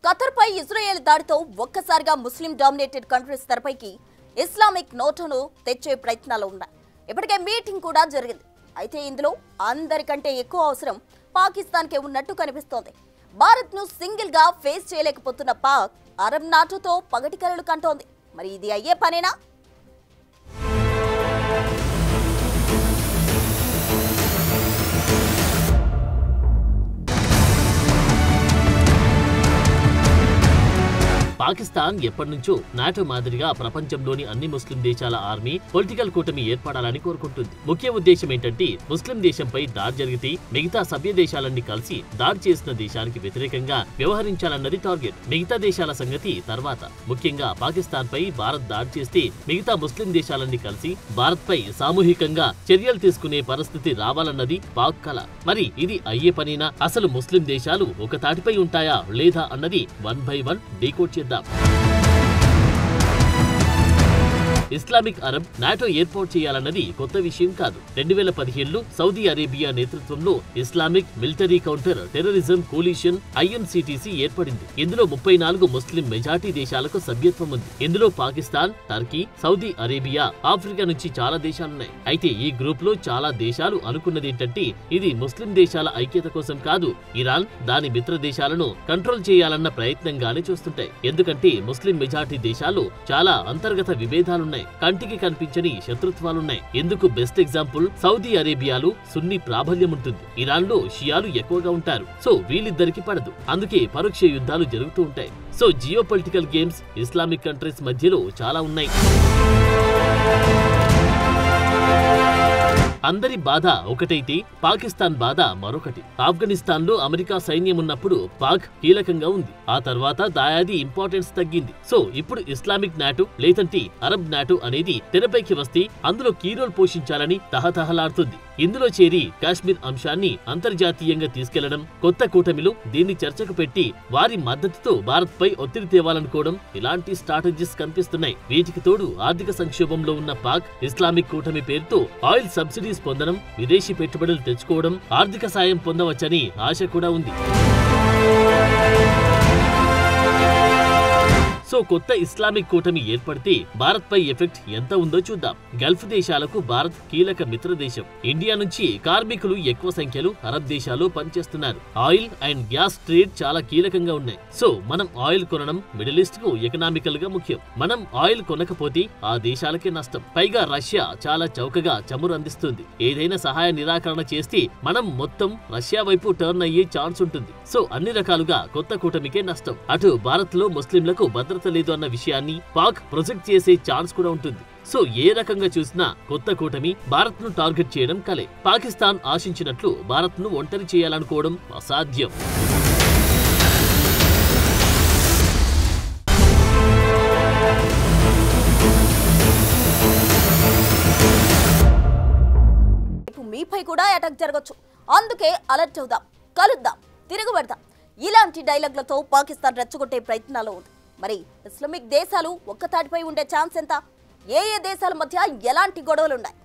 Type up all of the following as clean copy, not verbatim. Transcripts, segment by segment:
ఖతర్పై Israel దాడితో ఒక్కసారిగా ముస్లిం dominated countries తెరపైకి Islamic నోటును తెచ్చే ప్రయత్నాలు ఉన్నాయి. ఇప్పటికే మీటింగ్ కూడా జరిగింది. అయితే ఇందులో అందరికంటే ఎక్కువ అవసరం పాకిస్తాన్కే ఉన్నట్టు కనిపిస్తోంది. భారత్ను సింగిల్ గా ఫేస్ చేయలేకపోతున్న పాక్ అరబ్ నాటోతో పగటి కలలు కంటోంది. మరి ఇది అయ్యే పనేనా? పాకిస్తాన్ ఎప్పటినుంచో నాటో మాదిరిగా ప్రపంచంలోని అన్ని ముస్లిం దేశాల ఆర్మీ పొలిటికల్ కూటమి ఏర్పడాలని కోరుకుంటుంది. ముఖ్య ఉద్దేశం ఏంటంటే ముస్లిం దేశంపై దాడి జరిగితే మిగతా సభ్య దేశాలన్నీ కలిసి దాడి చేసిన దేశానికి వ్యతిరేకంగా వ్యవహరించాలన్నది టార్గెట్. మిగతా దేశాల సంగతి తర్వాత. ముఖ్యంగా పాకిస్తాన్ పై భారత్ దాడి చేస్తే మిగతా ముస్లిం దేశాలన్నీ కలిసి భారత్ పై సామూహికంగా చర్యలు తీసుకునే పరిస్థితి రావాలన్నది పాక్ కల. మరి ఇది అయ్యే పనేనా? అసలు ముస్లిం దేశాలు ఒక తాటిపై ఉంటాయా లేదా అన్నది 1 by 1 డీకోడ్ చేద్దాం. ఇస్లామిక్ అరబ్ నాటో ఏర్పాటు చేయాలన్నది కొత్త విషయం కాదు. 2015లో సౌదీ అరేబియా నేతృత్వంలో Islamic military counter terrorism coalition IMCTC ఏర్పడింది. ఇందులో 34 ముస్లిం మెజార్టీ దేశాలకు సభ్యత్వం ఉంది. ఇందులో Pakistan, Turkey, Saudi Arabia, Africa నుంచి చాలా దేశాలున్నాయి. అయితే ఈ గ్రూప్ లో చాలా దేశాలు అనుకున్నది ఏంటంటే ఇది ముస్లిం దేశాల ఐక్యత కోసం కాదు, ఇరాన్ దాని మిత్ర దేశాలను కంట్రోల్ చేయాలన్న ప్రయత్నంగానే చూస్తుంటాయి. ఎందుకంటే ముస్లిం మెజార్టీ దేశాల్లో చాలా అంతర్గత విభేదాలున్నాయి, కంటికి కనిపించని శత్రుత్వాలున్నాయి. ఎందుకు బెస్ట్ ఎగ్జాంపుల్ సౌదీ అరేబియాలో సున్నీ ప్రాబల్యం ఉంటుంది, ఇరాన్ లో షియాలు ఎక్కువగా ఉంటారు. సో వీళ్ళిద్దరికి పడదు, అందుకే పరోక్ష యుద్ధాలు జరుగుతూ ఉంటాయి. So geo political games Islamic countries మధ్యలో చాలా ఉన్నాయి. అందరి బాధ ఒకటైతే పాకిస్తాన్ బాధ మరొకటి. ఆఫ్ఘనిస్తాన్ లో అమెరికా సైన్యం ఉన్నప్పుడు పాక్ కీలకంగా ఉంది. ఆ తర్వాత దాయాది ఇంపార్టెన్స్ తగ్గింది. సో ఇప్పుడు ఇస్లామిక్ నాటో లేదంటే అరబ్ నాటో అనేది తెరపైకి వస్తే అందులో కీ రోల్ పోషించాలని తహతహలాడుతుంది. ఇందులో చేరి కాశ్మీర్ అంశాన్ని అంతర్జాతీయంగా తీసుకెళ్లడం, కొత్త కూటమిలో దీన్ని చర్చకు పెట్టి వారి మద్దతుతో భారత్ పై ఒత్తిడి తేవాలనుకోవడం, ఇలాంటి స్ట్రాటజీస్ కనిపిస్తున్నాయి. వీటికి తోడు ఆర్థిక సంక్షోభంలో ఉన్న పాక్ ఇస్లామిక్ కూటమి పేరుతో ఆయిల్ సబ్సిడీస్ పొందడం, విదేశీ పెట్టుబడులు తెచ్చుకోవడం, ఆర్థిక సాయం పొందవచ్చని ఆశ కూడా ఉంది. సో కొత్త ఇస్లామిక్ కూటమి ఏర్పడితే భారత్ పై ఎఫెక్ట్ ఎంత ఉందో చూద్దాం. గల్ఫ్ దేశాలకు భారత్ కీలక మిత్ర దేశం. ఇండియా నుంచి కార్మికులు ఎక్కువ సంఖ్యలో అరబ్ దేశాల్లో పనిచేస్తున్నారు. ఆయిల్ అండ్ గ్యాస్ ట్రేడ్ చాలా కీలకంగా ఉన్నాయి. సో మనం ఆయిల్ కొనడం మిడిల్ ఈస్ట్ కు ఎకనామికల్ గా ముఖ్యం. మనం ఆయిల్ కొనకపోతే ఆ దేశాలకే నష్టం. పైగా రష్యా చాలా చౌకగా చమురు అందిస్తుంది. ఏదైనా సహాయ నిరాకరణ చేస్తే మనం మొత్తం రష్యా వైపు టర్న్ అయ్యే ఛాన్స్ ఉంటుంది. సో అన్ని రకాలుగా కొత్త కూటమికే నష్టం. అటు భారత్ లో ముస్లింలకు భద్రత లేదు అన్న విషయాన్ని పాక్ ప్రొజెక్ట్ చేసే ఛాన్స్ కూడా ఉంటుంది. సో ఏ రకంగా చూసినా కొత్త కూటమి భారత్ ను టార్గెట్ చేయడం కలే. పాకిస్తాన్ ఆశించినట్లు భారత్ ను ఒంటరి చేయాలనుకోవడం అసాధ్యం. మీపై కూడా అటాక్ జరగచ్చు, అందుకే అలర్ట్ అవుదాం, కలుద్దాం, తిరుగుబడదాం. ఇలాంటి డైలాగ్లతో పాకిస్తాన్ రెచ్చగొట్టే ప్రయత్నాలు ఉంది. మరి ఇస్లామిక్ దేశాలు ఒక్కతాటిపై ఉండే ఛాన్స్ ఎంత? ఏ దేశాల మధ్య ఎలాంటి గొడవలున్నాయి?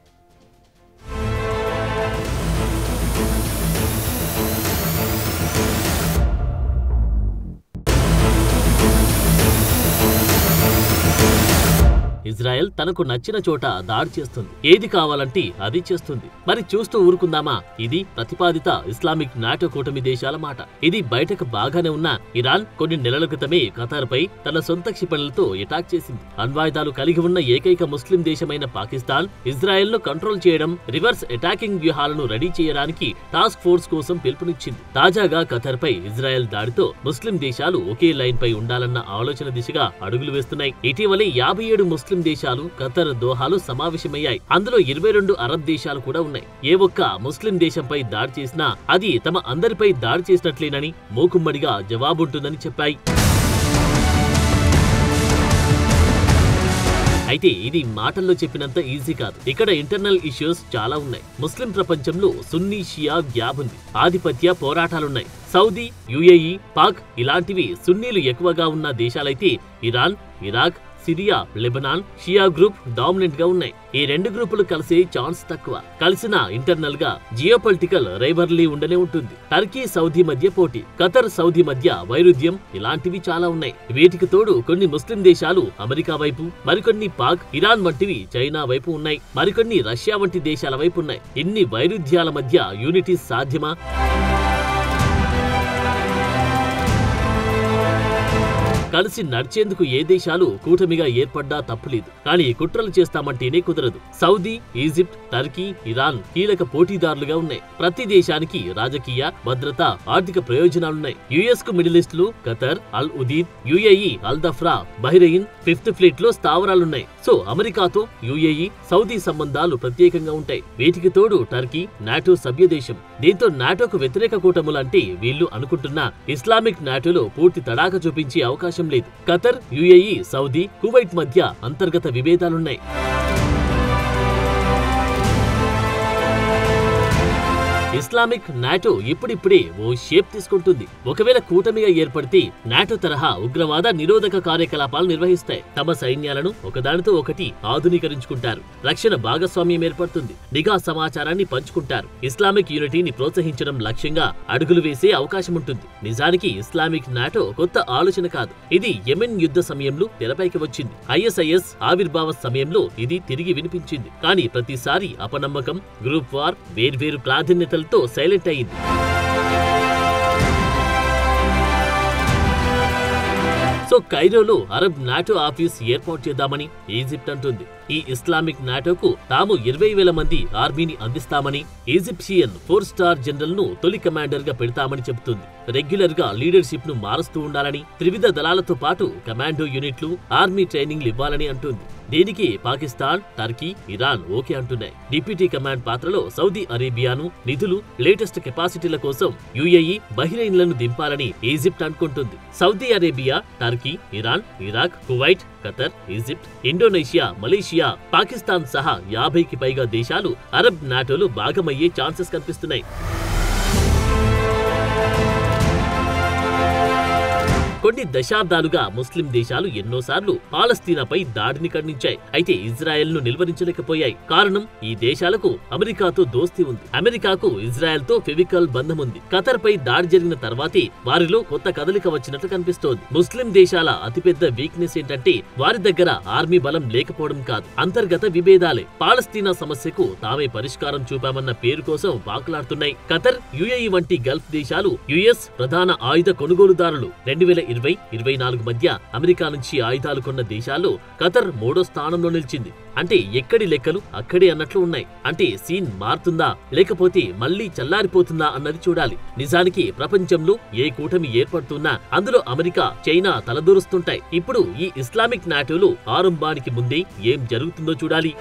ఇజ్రాయెల్ తనకు నచ్చిన చోట దాడి చేస్తుంది, ఏది కావాలంటే అది చేస్తుంది. మరి చూస్తూ ఊరుకుందామా? ఇది ప్రతిపాదిత ఇస్లామిక్ నాటో కూటమి దేశాల మాట. ఇది బయటకు బాగానే ఉన్న ఇరాన్ కొన్ని నెలల క్రితమే ఖతార్ పై తన సొంత క్షిపణులతో అటాక్ చేసింది. అణ్వాయుధాలు కలిగి ఉన్న ఏకైక ముస్లిం దేశమైన పాకిస్తాన్ ఇజ్రాయెల్ ను కంట్రోల్ చేయడం, రివర్స్ అటాకింగ్ వ్యూహాలను రెడీ చేయడానికి టాస్క్ ఫోర్స్ కోసం పిలుపునిచ్చింది. తాజాగా ఖతార్ పై ఇజ్రాయెల్ దాడితో ముస్లిం దేశాలు ఒకే లైన్ పై ఉండాలన్న ఆలోచన దిశగా అడుగులు వేస్తున్నాయి. ఇటీవలే 57 ముస్లిం దేశాలు ఖతర్ దోహాలో సమావేశమయ్యాయి. అందులో 22 అరబ్ దేశాలు కూడా ఉన్నాయి. ఏ ఒక్క ముస్లిం దేశంపై దాడి చేసినా అది తమ అందరిపై దాడి చేసినట్లేనని మూకుమ్మడిగా జవాబుంటుందని చెప్పాయి. అయితే ఇది మాటల్లో చెప్పినంత ఈజీ కాదు. ఇక్కడ ఇంటర్నల్ ఇష్యూస్ చాలా ఉన్నాయి. ముస్లిం ప్రపంచంలో సున్నీ షియా గ్యాప్ ఉంది, ఆధిపత్య పోరాటాలున్నాయి. సౌదీ, UAE, పాక్ ఇలాంటివి సున్నీలు ఎక్కువగా ఉన్న దేశాలైతే ఇరాన్, ఇరాక్, సిరియా, లెబనాన్, షియా గ్రూప్ డామినెంట్ గా ఉన్నాయి. ఈ రెండు గ్రూపులు కలిసే ఛాన్స్ తక్కువ. కలిసిన ఇంటర్నల్ గా జియోపొలిటికల్ రైవర్లీ ఉండనే ఉంటుంది. టర్కీ, సౌదీ మధ్య పోటీ, ఖతర్, సౌదీ మధ్య వైరుధ్యం, ఇలాంటివి చాలా ఉన్నాయి. వీటికి తోడు కొన్ని ముస్లిం దేశాలు అమెరికా వైపు, మరికొన్ని పాక్, ఇరాన్ వంటివి చైనా వైపు ఉన్నాయి, మరికొన్ని రష్యా వంటి దేశాల వైపు ఉన్నాయి. ఇన్ని వైరుధ్యాల మధ్య యూనిటీ సాధ్యమా? కలిసి నడిచేందుకు ఏ దేశాలు కూటమిగా ఏర్పడ్డా తప్పులేదు. కానీ కుట్రలు చేస్తామంటేనే కుదరదు. సౌదీ, ఈజిప్ట్, టర్కీ, ఇరాన్ కీలక పోటీదారులుగా ఉన్నాయి. ప్రతి దేశానికి రాజకీయ, భద్రత, ఆర్థిక ప్రయోజనాలున్నాయి. యుఎస్ కు మిడిల్ ఈస్ట్ లో ఖతర్, అల్ ఉదీద్, యుఏఈ, అల్ దఫ్రా, బహ్రెయిన్, 5th ఫ్లీట్ లో స్థావరాలున్నాయి. సో అమెరికాతో యుఏఈ, సౌదీ సంబంధాలు ప్రత్యేకంగా ఉంటాయి. వీటికి తోడు టర్కీ నాటో సభ్య దేశం. దీంతో నాటోకు వ్యతిరేక కూటములంటే వీళ్లు అనుకుంటున్న ఇస్లామిక్ నాటోలో పూర్తి తడాక చూపించే అవకాశం లేదు. ఖతర్, యుఏఈ, సౌదీ, కువైట్ మధ్య అంతర్గత విభేదాలున్నాయి. ఇస్లామిక్ నాటో ఇప్పుడిప్పుడే ఓ షేప్ తీసుకుంటుంది. ఒకవేళ కూటమిగా ఏర్పడితే నాటో తరహా ఉగ్రవాద నిరోధక కార్యకలాపాలు నిర్వహిస్తాయి. తమ సైన్యాలను ఒకదానితో ఒకటి ఆధునీకరించుకుంటారు. రక్షణ భాగస్వామ్యం ఏర్పడుతుంది. నిఘా సమాచారాన్ని పంచుకుంటారు. ఇస్లామిక్ యూనిటీని ప్రోత్సహించడం లక్ష్యంగా అడుగులు వేసే అవకాశం ఉంటుంది. నిజానికి ఇస్లామిక్ నాటో కొత్త ఆలోచన కాదు. ఇది యెమెన్ యుద్ధ సమయంలో తెరపైకి వచ్చింది. ఐఎస్ఐఎస్ ఆవిర్భావ సమయంలో ఇది తిరిగి వినిపించింది. కానీ ప్రతిసారి అపనమ్మకం, గ్రూప్ వార్, వేర్వేరు ప్రాధాన్యతలతో సైలెంట్ అయింది. సో కైరోలో అరబ్ నాటో ఆఫీస్ ఏర్పాటు చేద్దామని ఈజిప్ట్ అంటుంది. ఈ ఇస్లామిక్ నాటోకు తాము 20,000 మంది ఆర్మీని అందిస్తామని, ఈజిప్షియన్ 4-స్టార్ జనరల్ ను తొలి కమాండర్ గా పెడతామని చెబుతుంది. రెగ్యులర్ గా లీడర్షిప్ ను మారుస్తూ ఉండాలని, త్రివిధ దళాలతో పాటు కమాండో యూనిట్లు, ఆర్మీ ట్రైనింగ్లు ఇవ్వాలని అంటుంది. దీనికి పాకిస్తాన్, టర్కీ, ఇరాన్ ఓకే అంటున్నాయి. డిప్యూటీ కమాండ్ పాత్రలో సౌదీ అరేబియాను, నిధులు, లేటెస్ట్ కెపాసిటీల కోసం యుఏఈ, బహ్రెయిన్లను దింపాలని ఈజిప్ట్ అనుకుంటుంది. Saudi Arabia, Turkey, Iran, Iraq, Kuwait, Qatar, Egypt, Indonesia, Malaysia, Pakistan సహా 50కి పైగా దేశాలు అరబ్ నాటోలో భాగమయ్యే ఛాన్సెస్ కనిపిస్తున్నాయి. కొన్ని దశాబ్దాలుగా ముస్లిం దేశాలు ఎన్నోసార్లు పాలస్తీనాపై దాడిని ఖండించాయి. అయితే ఇజ్రాయెల్ ను నిలువరించలేకపోయాయి. కారణం, ఈ దేశాలకు అమెరికాతో దోస్తీ ఉంది. అమెరికాకు ఇజ్రాయెల్ తో ఫెవికల్ బంధం ఉంది. ఖతర్ పై దాడి జరిగిన తర్వాతే వారిలో కొత్త కదలిక వచ్చినట్లు కనిపిస్తోంది. ముస్లిం దేశాల అతిపెద్ద వీక్నెస్ ఏంటంటే వారి దగ్గర ఆర్మీ బలం లేకపోవడం కాదు, అంతర్గత విభేదాలే. పాలస్తీనా సమస్యకు తామే పరిష్కారం చూపామన్న పేరు కోసం వాకులాడుతున్నాయి. ఖతర్, యుఏఈ వంటి గల్ఫ్ దేశాలు యుఎస్ ప్రధాన ఆయుధ కొనుగోలుదారులు. 2020-24 మధ్య అమెరికా నుంచి ఆయుధాలు కొన్న దేశాల్లో ఖతర్ 3వ స్థానంలో నిలిచింది. అంటే ఎక్కడి లెక్కలు అక్కడే అన్నట్లు ఉన్నాయి. అంటే సీన్ మారుతుందా లేకపోతే మళ్లీ చల్లారిపోతుందా అన్నది చూడాలి. నిజానికి ప్రపంచంలో ఏ కూటమి ఏర్పడుతున్నా అందులో అమెరికా, చైనా తలదూరుస్తుంటాయి. ఇప్పుడు ఈ ఇస్లామిక్ నాటోలో ఆరంభానికి ముందే ఏం జరుగుతుందో చూడాలి.